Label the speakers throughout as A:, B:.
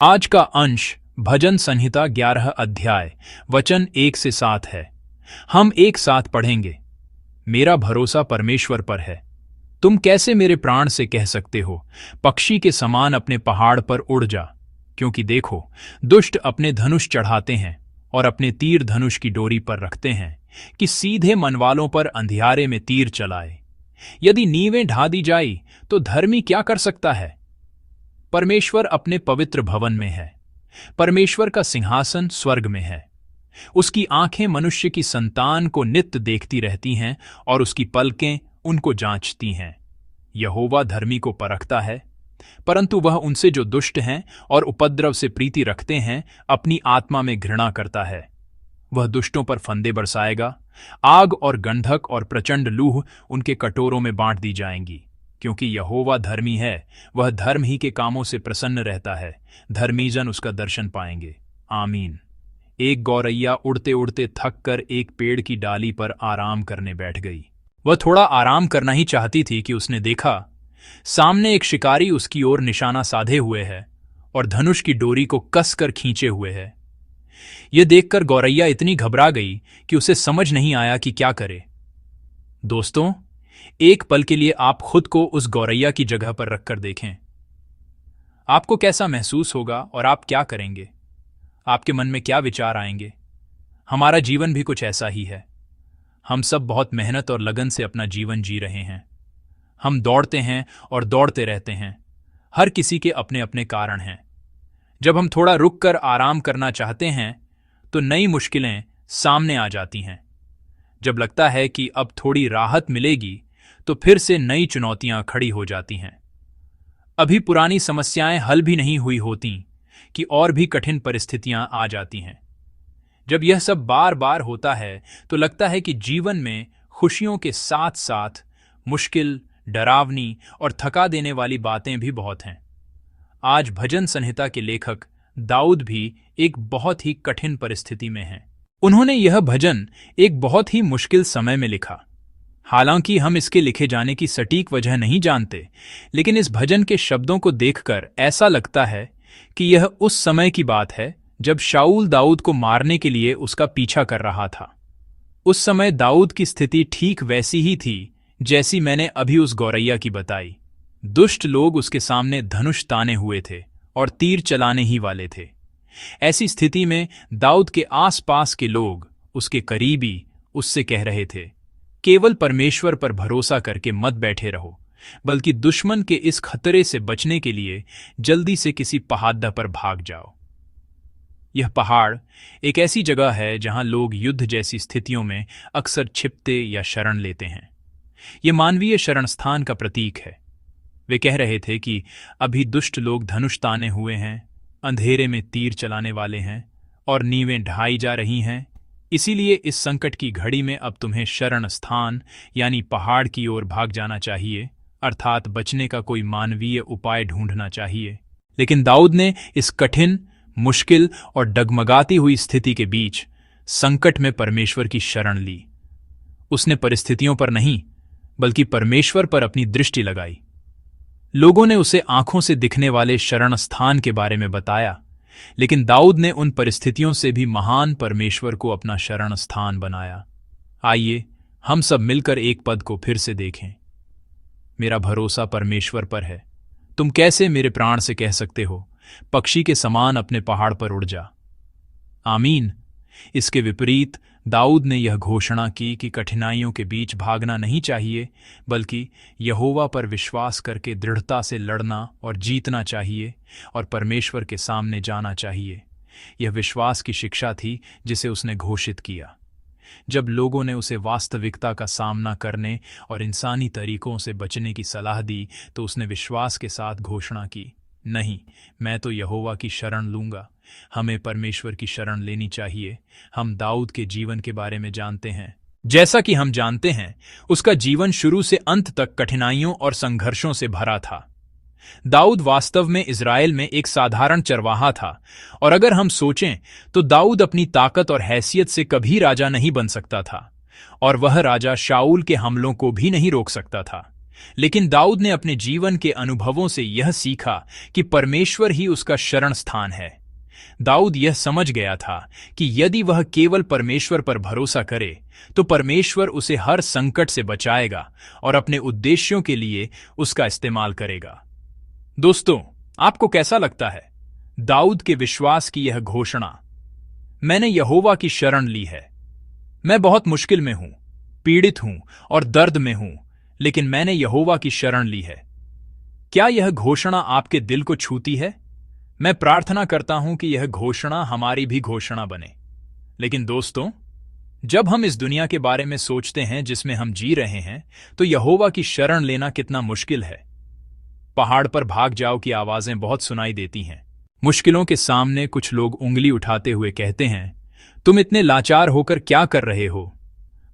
A: आज का अंश भजन संहिता 11 अध्याय वचन 1 से 7 है। हम एक साथ पढ़ेंगे। मेरा भरोसा परमेश्वर पर है। तुम कैसे मेरे प्राण से कह सकते हो, पक्षी के समान अपने पहाड़ पर उड़ जा। क्योंकि देखो, दुष्ट अपने धनुष चढ़ाते हैं और अपने तीर धनुष की डोरी पर रखते हैं कि सीधे मनवालों पर अंधियारे में तीर चलाए। यदि नींवें ढा दी जाई तो धर्मी क्या कर सकता है? परमेश्वर अपने पवित्र भवन में है। परमेश्वर का सिंहासन स्वर्ग में है। उसकी आंखें मनुष्य की संतान को नित्य देखती रहती हैं और उसकी पलकें उनको जांचती हैं। यहोवा धर्मी को परखता है, परंतु वह उनसे जो दुष्ट हैं और उपद्रव से प्रीति रखते हैं अपनी आत्मा में घृणा करता है। वह दुष्टों पर फंदे बरसाएगा। आग और गंधक और प्रचंड लूह उनके कटोरों में बांट दी जाएंगी। क्योंकि यहोवा धर्मी है, वह धर्म ही के कामों से प्रसन्न रहता है। धर्मीजन उसका दर्शन पाएंगे। आमीन। एक गौरैया उड़ते उड़ते थक कर एक पेड़ की डाली पर आराम करने बैठ गई। वह थोड़ा आराम करना ही चाहती थी कि उसने देखा, सामने एक शिकारी उसकी ओर निशाना साधे हुए है और धनुष की डोरी को कसकर खींचे हुए है। यह देखकर गौरैया इतनी घबरा गई कि उसे समझ नहीं आया कि क्या करे। दोस्तों, एक पल के लिए आप खुद को उस गौरैया की जगह पर रखकर देखें। आपको कैसा महसूस होगा और आप क्या करेंगे? आपके मन में क्या विचार आएंगे? हमारा जीवन भी कुछ ऐसा ही है। हम सब बहुत मेहनत और लगन से अपना जीवन जी रहे हैं। हम दौड़ते हैं और दौड़ते रहते हैं। हर किसी के अपने अपने कारण हैं। जब हम थोड़ा रुक कर आराम करना चाहते हैं तो नई मुश्किलें सामने आ जाती हैं। जब लगता है कि अब थोड़ी राहत मिलेगी तो फिर से नई चुनौतियां खड़ी हो जाती हैं। अभी पुरानी समस्याएं हल भी नहीं हुई होती कि और भी कठिन परिस्थितियां आ जाती हैं। जब यह सब बार बार होता है तो लगता है कि जीवन में खुशियों के साथ साथ मुश्किल, डरावनी और थका देने वाली बातें भी बहुत हैं। आज भजन संहिता के लेखक दाऊद भी एक बहुत ही कठिन परिस्थिति में हैं। उन्होंने यह भजन एक बहुत ही मुश्किल समय में लिखा। हालांकि हम इसके लिखे जाने की सटीक वजह नहीं जानते, लेकिन इस भजन के शब्दों को देखकर ऐसा लगता है कि यह उस समय की बात है जब शाऊल दाऊद को मारने के लिए उसका पीछा कर रहा था। उस समय दाऊद की स्थिति ठीक वैसी ही थी जैसी मैंने अभी उस गौरैया की बताई। दुष्ट लोग उसके सामने धनुष ताने हुए थे और तीर चलाने ही वाले थे। ऐसी स्थिति में दाऊद के आसपास के लोग, उसके करीबी, उससे कह रहे थे, केवल परमेश्वर पर भरोसा करके मत बैठे रहो, बल्कि दुश्मन के इस खतरे से बचने के लिए जल्दी से किसी पहाड़ पर भाग जाओ। यह पहाड़ एक ऐसी जगह है जहां लोग युद्ध जैसी स्थितियों में अक्सर छिपते या शरण लेते हैं। यह मानवीय शरण स्थान का प्रतीक है। वे कह रहे थे कि अभी दुष्ट लोग धनुष ताने हुए हैं, अंधेरे में तीर चलाने वाले हैं और नींवें ढाई जा रही हैं। इसीलिए इस संकट की घड़ी में अब तुम्हें शरण स्थान यानी पहाड़ की ओर भाग जाना चाहिए, अर्थात बचने का कोई मानवीय उपाय ढूंढना चाहिए। लेकिन दाऊद ने इस कठिन, मुश्किल और डगमगाती हुई स्थिति के बीच संकट में परमेश्वर की शरण ली। उसने परिस्थितियों पर नहीं, बल्कि परमेश्वर पर अपनी दृष्टि लगाई। लोगों ने उसे आंखों से दिखने वाले शरण स्थान के बारे में बताया, लेकिन दाऊद ने उन परिस्थितियों से भी महान परमेश्वर को अपना शरण स्थान बनाया। आइए हम सब मिलकर एक पद को फिर से देखें। मेरा भरोसा परमेश्वर पर है। तुम कैसे मेरे प्राण से कह सकते हो, पक्षी के समान अपने पहाड़ पर उड़ जा। आमीन। इसके विपरीत दाऊद ने यह घोषणा की कि कठिनाइयों के बीच भागना नहीं चाहिए, बल्कि यहोवा पर विश्वास करके दृढ़ता से लड़ना और जीतना चाहिए और परमेश्वर के सामने जाना चाहिए। यह विश्वास की शिक्षा थी जिसे उसने घोषित किया। जब लोगों ने उसे वास्तविकता का सामना करने और इंसानी तरीकों से बचने की सलाह दी तो उसने विश्वास के साथ घोषणा की, नहीं, मैं तो यहोवा की शरण लूंगा। हमें परमेश्वर की शरण लेनी चाहिए। हम दाऊद के जीवन के बारे में जानते हैं। जैसा कि हम जानते हैं, उसका जीवन शुरू से अंत तक कठिनाइयों और संघर्षों से भरा था। दाऊद वास्तव में इज़राइल में एक साधारण चरवाहा था, और अगर हम सोचें तो दाऊद अपनी ताकत और हैसियत से कभी राजा नहीं बन सकता था, और वह राजा शाऊल के हमलों को भी नहीं रोक सकता था। लेकिन दाऊद ने अपने जीवन के अनुभवों से यह सीखा कि परमेश्वर ही उसका शरण स्थान है। दाऊद यह समझ गया था कि यदि वह केवल परमेश्वर पर भरोसा करे तो परमेश्वर उसे हर संकट से बचाएगा और अपने उद्देश्यों के लिए उसका इस्तेमाल करेगा। दोस्तों, आपको कैसा लगता है दाऊद के विश्वास की यह घोषणा? मैंने यहोवा की शरण ली है। मैं बहुत मुश्किल में हूं, पीड़ित हूं और दर्द में हूं, लेकिन मैंने यहोवा की शरण ली है। क्या यह घोषणा आपके दिल को छूती है? मैं प्रार्थना करता हूं कि यह घोषणा हमारी भी घोषणा बने। लेकिन दोस्तों, जब हम इस दुनिया के बारे में सोचते हैं जिसमें हम जी रहे हैं, तो यहोवा की शरण लेना कितना मुश्किल है। पहाड़ पर भाग जाओ की आवाजें बहुत सुनाई देती हैं। मुश्किलों के सामने कुछ लोग उंगली उठाते हुए कहते हैं, तुम इतने लाचार होकर क्या कर रहे हो?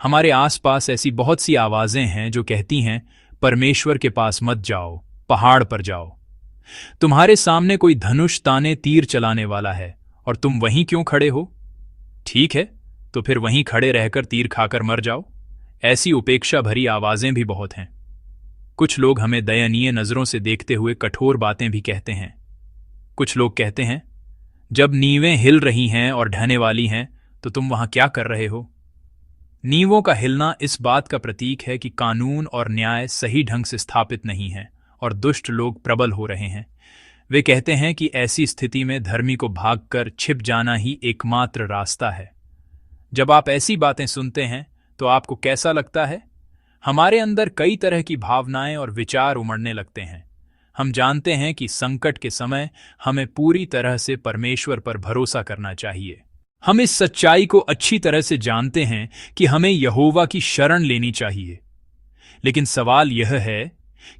A: हमारे आसपास ऐसी बहुत सी आवाजें हैं जो कहती हैं, परमेश्वर के पास मत जाओ, पहाड़ पर जाओ। तुम्हारे सामने कोई धनुष ताने तीर चलाने वाला है और तुम वहीं क्यों खड़े हो? ठीक है, तो फिर वहीं खड़े रहकर तीर खाकर मर जाओ। ऐसी उपेक्षा भरी आवाजें भी बहुत हैं। कुछ लोग हमें दयनीय नजरों से देखते हुए कठोर बातें भी कहते हैं। कुछ लोग कहते हैं, जब नींवें हिल रही हैं और ढहने वाली हैं तो तुम वहां क्या कर रहे हो? नींवों का हिलना इस बात का प्रतीक है कि कानून और न्याय सही ढंग से स्थापित नहीं है और दुष्ट लोग प्रबल हो रहे हैं। वे कहते हैं कि ऐसी स्थिति में धर्मी को भागकर छिप जाना ही एकमात्र रास्ता है। जब आप ऐसी बातें सुनते हैं तो आपको कैसा लगता है? हमारे अंदर कई तरह की भावनाएं और विचार उमड़ने लगते हैं। हम जानते हैं कि संकट के समय हमें पूरी तरह से परमेश्वर पर भरोसा करना चाहिए। हम इस सच्चाई को अच्छी तरह से जानते हैं कि हमें यहोवा की शरण लेनी चाहिए। लेकिन सवाल यह है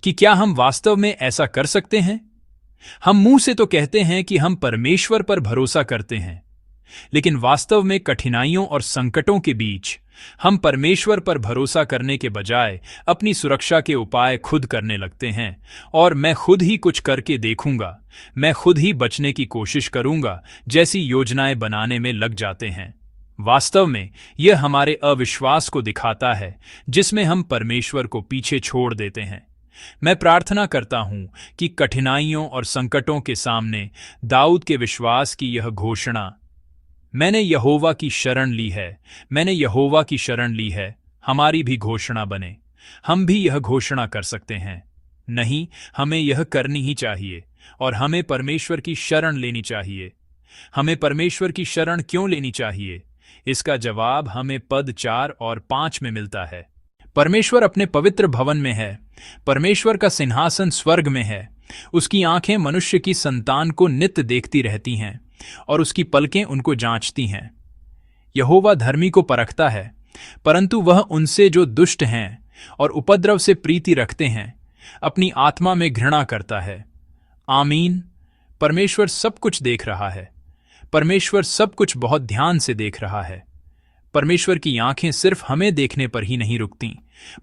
A: कि क्या हम वास्तव में ऐसा कर सकते हैं? हम मुंह से तो कहते हैं कि हम परमेश्वर पर भरोसा करते हैं, लेकिन वास्तव में कठिनाइयों और संकटों के बीच हम परमेश्वर पर भरोसा करने के बजाय अपनी सुरक्षा के उपाय खुद करने लगते हैं और मैं खुद ही कुछ करके देखूंगा, मैं खुद ही बचने की कोशिश करूंगा जैसी योजनाएं बनाने में लग जाते हैं। वास्तव में यह हमारे अविश्वास को दिखाता है जिसमें हम परमेश्वर को पीछे छोड़ देते हैं। मैं प्रार्थना करता हूं कि कठिनाइयों और संकटों के सामने दाऊद के विश्वास की यह घोषणा, मैंने यहोवा की शरण ली है, मैंने यहोवा की शरण ली है, हमारी भी घोषणा बने। हम भी यह घोषणा कर सकते हैं। नहीं, हमें यह करनी ही चाहिए और हमें परमेश्वर की शरण लेनी चाहिए। हमें परमेश्वर की शरण क्यों लेनी चाहिए? इसका जवाब हमें पद 4 और 5 में मिलता है। परमेश्वर अपने पवित्र भवन में है, परमेश्वर का सिंहासन स्वर्ग में है। उसकी आंखें मनुष्य की संतान को नित्य देखती रहती हैं और उसकी पलकें उनको जांचती हैं। यहोवा धर्मी को परखता है, परंतु वह उनसे जो दुष्ट हैं और उपद्रव से प्रीति रखते हैं अपनी आत्मा में घृणा करता है। आमीन। परमेश्वर सब कुछ देख रहा है। परमेश्वर सब कुछ बहुत ध्यान से देख रहा है। परमेश्वर की आंखें सिर्फ हमें देखने पर ही नहीं रुकती,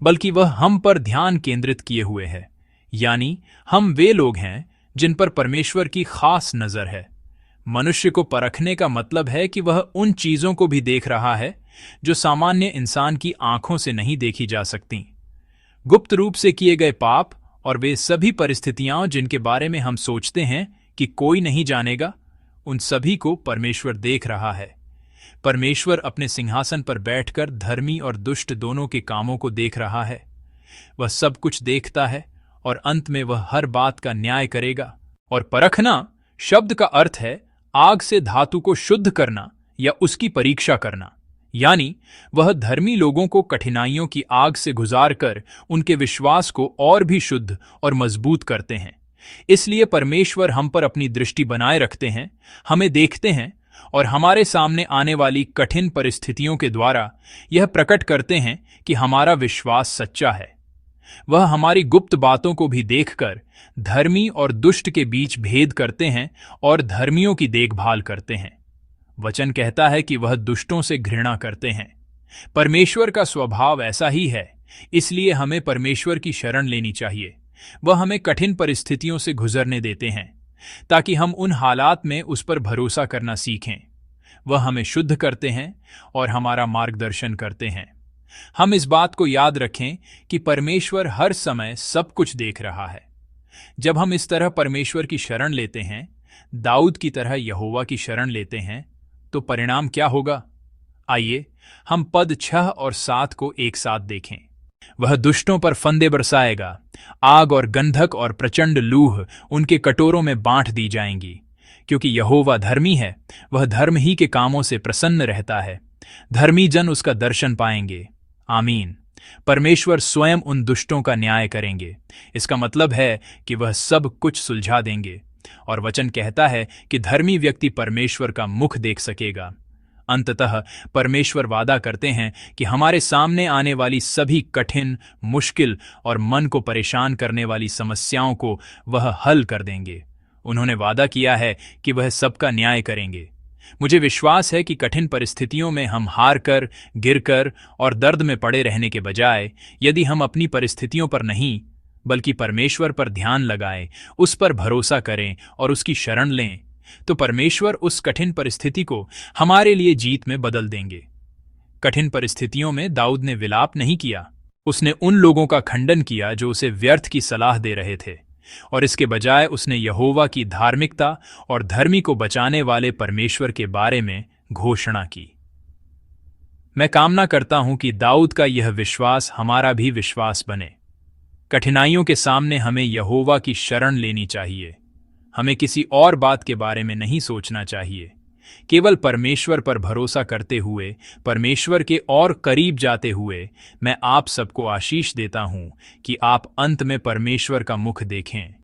A: बल्कि वह हम पर ध्यान केंद्रित किए हुए है। यानी हम वे लोग हैं जिन पर परमेश्वर की खास नजर है। मनुष्य को परखने का मतलब है कि वह उन चीजों को भी देख रहा है जो सामान्य इंसान की आंखों से नहीं देखी जा सकती। गुप्त रूप से किए गए पाप और वे सभी परिस्थितियां जिनके बारे में हम सोचते हैं कि कोई नहीं जानेगा, उन सभी को परमेश्वर देख रहा है। परमेश्वर अपने सिंहासन पर बैठकर धर्मी और दुष्ट दोनों के कामों को देख रहा है। वह सब कुछ देखता है और अंत में वह हर बात का न्याय करेगा। और परखना शब्द का अर्थ है आग से धातु को शुद्ध करना या उसकी परीक्षा करना। यानी वह धर्मी लोगों को कठिनाइयों की आग से गुजारकर उनके विश्वास को और भी शुद्ध और मजबूत करते हैं। इसलिए परमेश्वर हम पर अपनी दृष्टि बनाए रखते हैं, हमें देखते हैं और हमारे सामने आने वाली कठिन परिस्थितियों के द्वारा यह प्रकट करते हैं कि हमारा विश्वास सच्चा है। वह हमारी गुप्त बातों को भी देखकर धर्मी और दुष्ट के बीच भेद करते हैं और धर्मियों की देखभाल करते हैं। वचन कहता है कि वह दुष्टों से घृणा करते हैं। परमेश्वर का स्वभाव ऐसा ही है, इसलिए हमें परमेश्वर की शरण लेनी चाहिए। वह हमें कठिन परिस्थितियों से गुजरने देते हैं ताकि हम उन हालात में उस पर भरोसा करना सीखें। वह हमें शुद्ध करते हैं और हमारा मार्गदर्शन करते हैं। हम इस बात को याद रखें कि परमेश्वर हर समय सब कुछ देख रहा है। जब हम इस तरह परमेश्वर की शरण लेते हैं, दाऊद की तरह यहोवा की शरण लेते हैं, तो परिणाम क्या होगा? आइए हम पद 6 और 7 को एक साथ देखें। वह दुष्टों पर फंदे बरसाएगा, आग और गंधक और प्रचंड लूह उनके कटोरों में बांट दी जाएंगी। क्योंकि यहोवा धर्मी है, वह धर्म ही के कामों से प्रसन्न रहता है। धर्मी जन उसका दर्शन पाएंगे। आमीन। परमेश्वर स्वयं उन दुष्टों का न्याय करेंगे। इसका मतलब है कि वह सब कुछ सुलझा देंगे। और वचन कहता है कि धर्मी व्यक्ति परमेश्वर का मुख देख सकेगा। अंततः परमेश्वर वादा करते हैं कि हमारे सामने आने वाली सभी कठिन, मुश्किल और मन को परेशान करने वाली समस्याओं को वह हल कर देंगे। उन्होंने वादा किया है कि वह सबका न्याय करेंगे। मुझे विश्वास है कि कठिन परिस्थितियों में हम हार कर, गिर कर और दर्द में पड़े रहने के बजाय यदि हम अपनी परिस्थितियों पर नहीं बल्कि परमेश्वर पर ध्यान लगाएं, उस पर भरोसा करें और उसकी शरण लें, तो परमेश्वर उस कठिन परिस्थिति को हमारे लिए जीत में बदल देंगे। कठिन परिस्थितियों में दाऊद ने विलाप नहीं किया। उसने उन लोगों का खंडन किया जो उसे व्यर्थ की सलाह दे रहे थे, और इसके बजाय उसने यहोवा की धार्मिकता और धर्मी को बचाने वाले परमेश्वर के बारे में घोषणा की। मैं कामना करता हूं कि दाऊद का यह विश्वास हमारा भी विश्वास बने। कठिनाइयों के सामने हमें यहोवा की शरण लेनी चाहिए। हमें किसी और बात के बारे में नहीं सोचना चाहिए। केवल परमेश्वर पर भरोसा करते हुए, परमेश्वर के और करीब जाते हुए, मैं आप सबको आशीष देता हूं कि आप अंत में परमेश्वर का मुख देखें।